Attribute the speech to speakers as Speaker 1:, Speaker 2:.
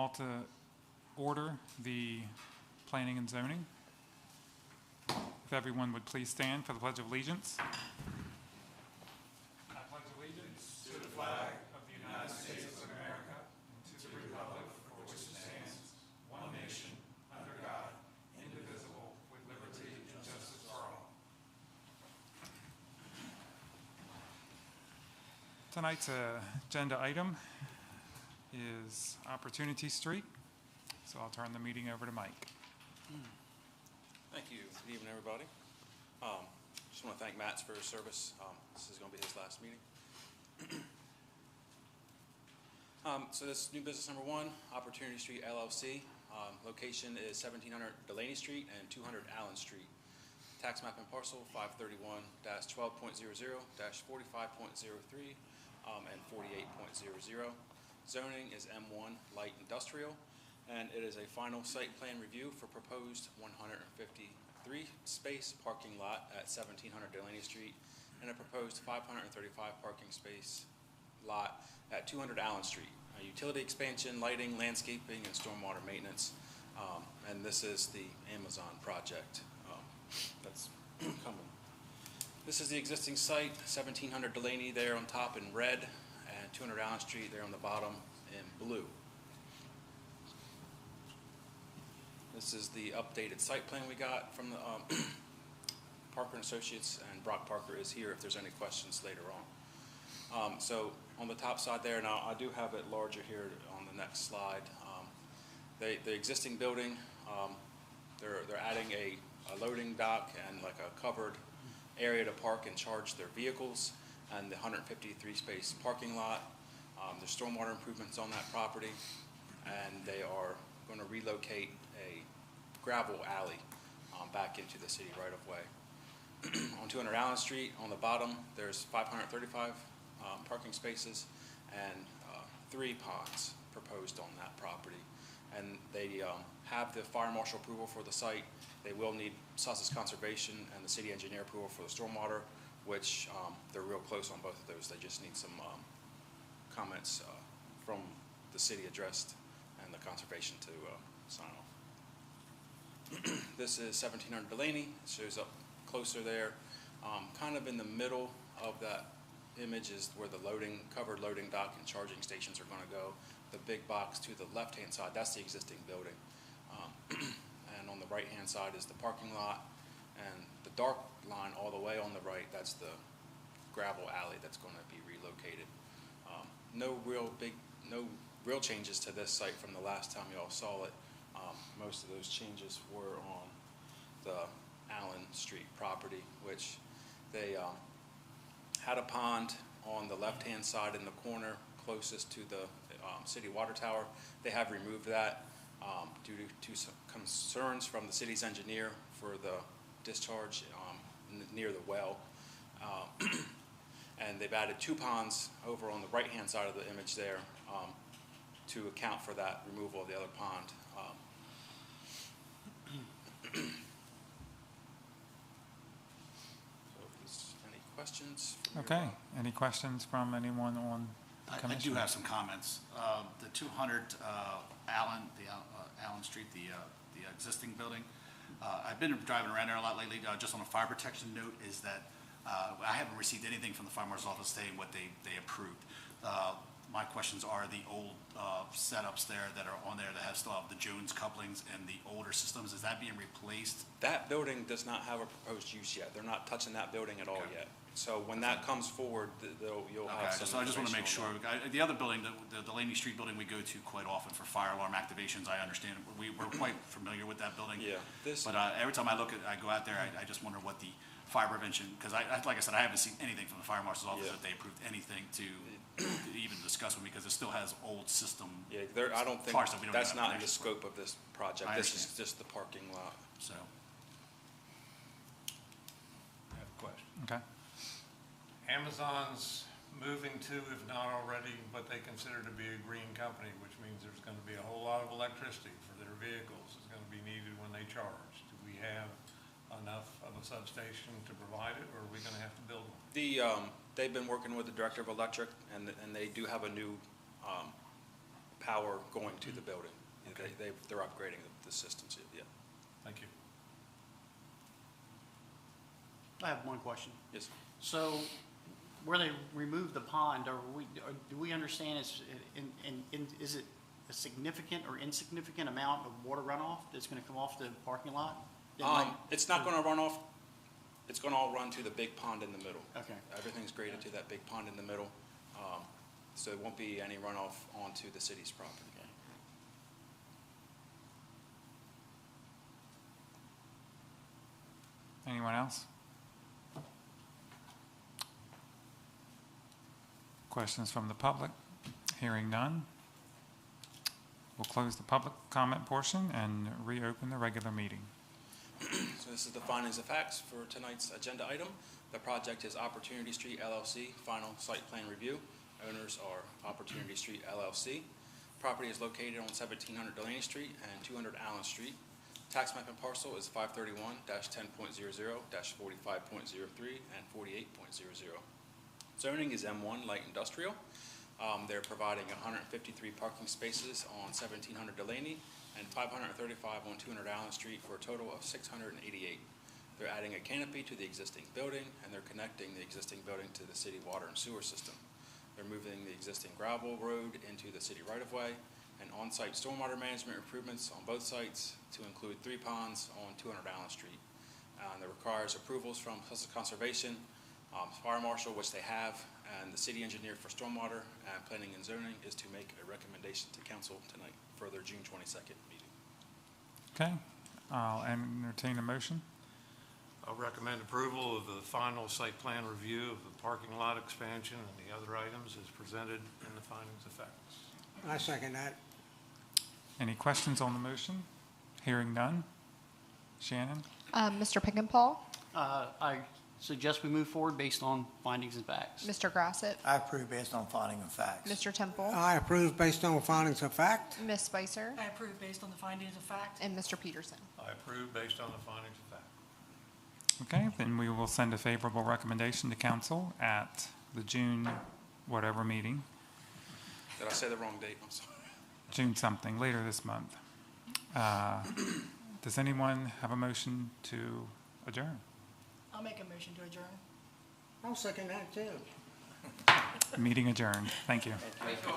Speaker 1: call to order the planning and zoning. If everyone would please stand for the Pledge of Allegiance. I pledge allegiance to the flag of the United States of America and to the republic for which it stands, one nation, under God, indivisible, with liberty and justice for all. Tonight's agenda item is Opportunity Street, so I'll turn the meeting over to Mike.
Speaker 2: Thank you. Good evening, everybody. Just want to thank Matt for his service. This is going to be his last meeting. So this is new business number one, Opportunity Street LLC. Location is 1700 Delaney Street and 200 Allen Street. Tax map and parcel 531-12.00-45.03 and 48.00. Zoning is M1 Light Industrial, and it is a final site plan review for proposed 153 space parking lot at 1700 Delaney Street and a proposed 535 parking space lot at 200 Allen Street. Utility expansion, lighting, landscaping, and stormwater maintenance. And this is the Amazon project that's coming. This is the existing site, 1700 Delaney there on top in red, and 200 Allen Street there on the bottom in blue. This is the updated site plan we got from the Parker & Associates, and Brock Parker is here if there's any questions later on. So on the top side there, now I do have it larger here on the next slide. The existing building, they're adding a loading dock and like a covered area to park and charge their vehicles, and the 153 space parking lot. There's stormwater improvements on that property, and they are going to relocate a gravel alley back into the city right of way. On 200 Allen Street, on the bottom, there's 535 parking spaces and 3 ponds proposed on that property. And they have the fire marshal approval for the site. They will need Sussex Conservation and the city engineer approval for the stormwater, which they're real close on both of those. They just need some comments from the city addressed and the conservation to sign off. This is 1700 Delaney. It shows up closer there. Kind of in the middle of that image is where the covered loading dock and charging stations are going to go. The big box to the left-hand side, that's the existing building. And on the right-hand side is the parking lot. And the dark line all the way on the right, that's the gravel alley that's going to be relocated. No real changes to this site from the last time you all saw it. Most of those changes were on the Allen Street property, which they had a pond on the left-hand side in the corner closest to the city water tower. They have removed that due to some concerns from the city's engineer for the discharge near the well. And they've added 2 ponds over on the right-hand side of the image there to account for that removal of the other pond. So if there's any questions?
Speaker 1: Okay. Any questions from anyone on the
Speaker 3: I
Speaker 1: commission?
Speaker 3: do have some comments. The 200 Allen Street, the existing building. I've been driving around there a lot lately. Just on a fire protection note, is that I haven't received anything from the fire marshal's office saying what they approved. My questions are the old setups there that are on there that still have the Jones couplings and the older systems. Is that being replaced?
Speaker 2: That building does not have a proposed use yet. They're not touching that building at all yet. So when that comes forward, you'll have some.
Speaker 3: So I just want to make sure. The other building, the Delaney Street building, we go to quite often for fire alarm activations. I understand we're quite familiar with that building.
Speaker 2: Yeah.
Speaker 3: But every time I go out there, I just wonder what the fire prevention, because like I said, I haven't seen anything from the fire marshal's office that they approved anything to even discuss with me, because it still has old system.
Speaker 2: Yeah, I don't think that's not in the scope of this project. This is just the parking lot.
Speaker 3: So.
Speaker 4: I have a question.
Speaker 1: Okay.
Speaker 4: Amazon's moving to, if not already, what they consider to be a green company, which means there's going to be a whole lot of electricity for their vehicles is going to be needed when they charge. Do we have enough of a substation to provide it, or are we going to have to build one?
Speaker 2: They've been working with the director of electric, and they do have a new power going to the building.
Speaker 4: Okay.
Speaker 2: They're upgrading the systems, yeah.
Speaker 4: Thank you.
Speaker 5: I have one question.
Speaker 2: Yes.
Speaker 5: So where they remove the pond, do we understand is it a significant or insignificant amount of water runoff that's going to come off the parking lot? That might-
Speaker 2: It's not gonna run off, it's gonna all run to the big pond in the middle.
Speaker 5: Okay.
Speaker 2: Everything's graded to that big pond in the middle, so there won't be any runoff onto the city's property.
Speaker 5: Okay.
Speaker 6: Anyone else? Questions from the public? Hearing none. We'll close the public comment portion and reopen the regular meeting.
Speaker 2: So this is the findings of facts for tonight's agenda item. The project is Opportunity Street LLC, final site plan review. Owners are Opportunity Street LLC. Property is located on 1700 Delaney Street and 200 Allen Street. Tax map and parcel is 531-10.00-45.03 and 48.00. Zoning is M1 light industrial. They're providing 153 parking spaces on 1700 Delaney and 535 on 200 Allen Street for a total of 688. They're adding a canopy to the existing building, and they're connecting the existing building to the city water and sewer system. They're moving the existing gravel road into the city right-of-way and on-site stormwater management improvements on both sites to include 3 ponds on 200 Allen Street. That requires approvals from Conservation, Fire Marshal, which they have, and the city engineer for stormwater and planning and zoning is to make a recommendation to council tonight for their June 22nd meeting.
Speaker 6: Okay, I'll entertain a motion.
Speaker 4: I'll recommend approval of the final site plan review of the parking lot expansion and the other items as presented in the findings of facts.
Speaker 7: I second that.
Speaker 6: Any questions on the motion? Hearing none. Shannon?
Speaker 8: Mr. Pickenpaul,
Speaker 5: I suggest we move forward based on findings and facts.
Speaker 8: Mr. Grassett,
Speaker 9: I approve based on finding of facts.
Speaker 8: Mr. Temple,
Speaker 7: I approve based on findings of fact.
Speaker 8: Ms. Spicer,
Speaker 10: I approve based on the findings of fact.
Speaker 8: and Mr. Peterson.
Speaker 4: I approve based on the findings of fact.
Speaker 6: Okay, then we will send a favorable recommendation to council at the June whatever meeting,
Speaker 2: Did I say the wrong date? I'm sorry.
Speaker 6: June something, later this month. Does anyone have a motion to adjourn?
Speaker 10: I'll make a motion to adjourn.
Speaker 7: I'll second that too.
Speaker 6: Meeting adjourned. Thank you.
Speaker 2: Thank you.